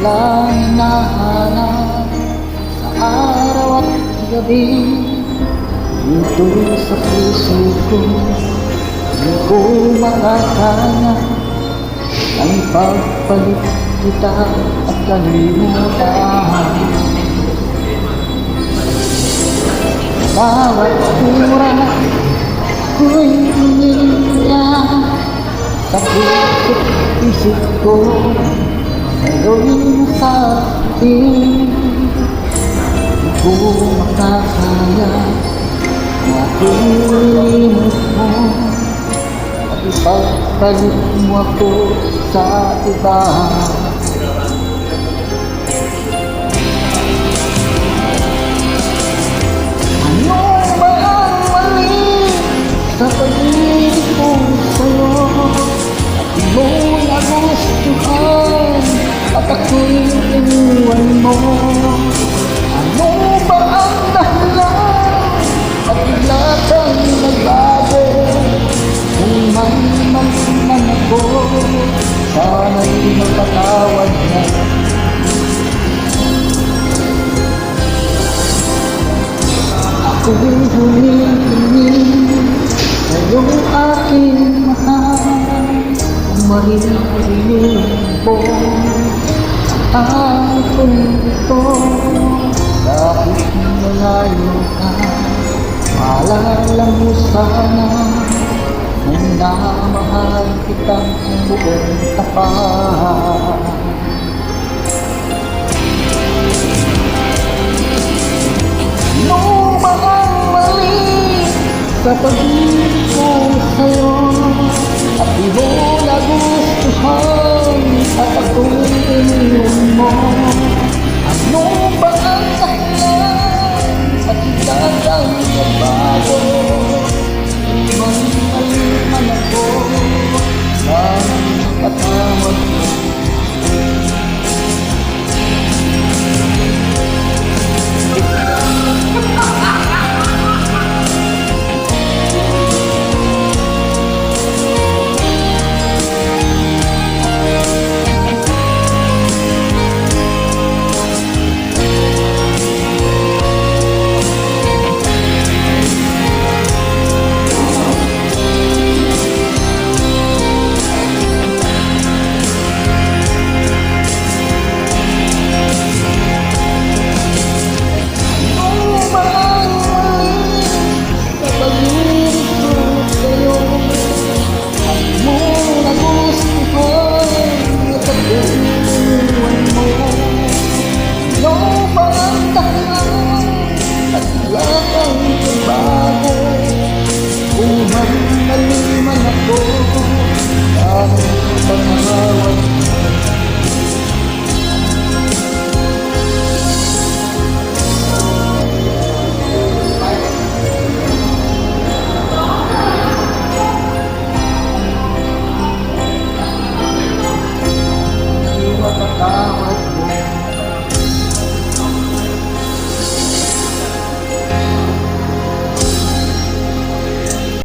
walang hinahanap sa araw at gabi. Dito sa puso ko, di ko makakaya ang pagpalit kita at kalimutan. Bawat oras ko'y umiiyak sa puso't isip ko, ngayon sa atin. Di ko makakaya na ilimot mo at ipagpalit mo ako sa iba. Ano ba ang mali sa pag-ibig ko sa'yo? At di mo nagustuhan at ako'y iniwan mo. Ano ba ang dahilan at bigla kang nagbago? Kung may mali man ako, sana'y mapatawad na. Ako'y humihingi sa'yong aking mahal, kung maririnig mo ang kong ito. Kahit malayo ka, maalala mo sana na mahal kitang buong tapat. Ano ba ang mali sa pag-ibig ko sa'yo? At di mo nagustuhan at ako'y iniwan mo. Ano ba ang dahilan at bigla kang nagbago? Kung may mali man ako, sana'y mapatawad mo. Kung may mali man ako, bakit ba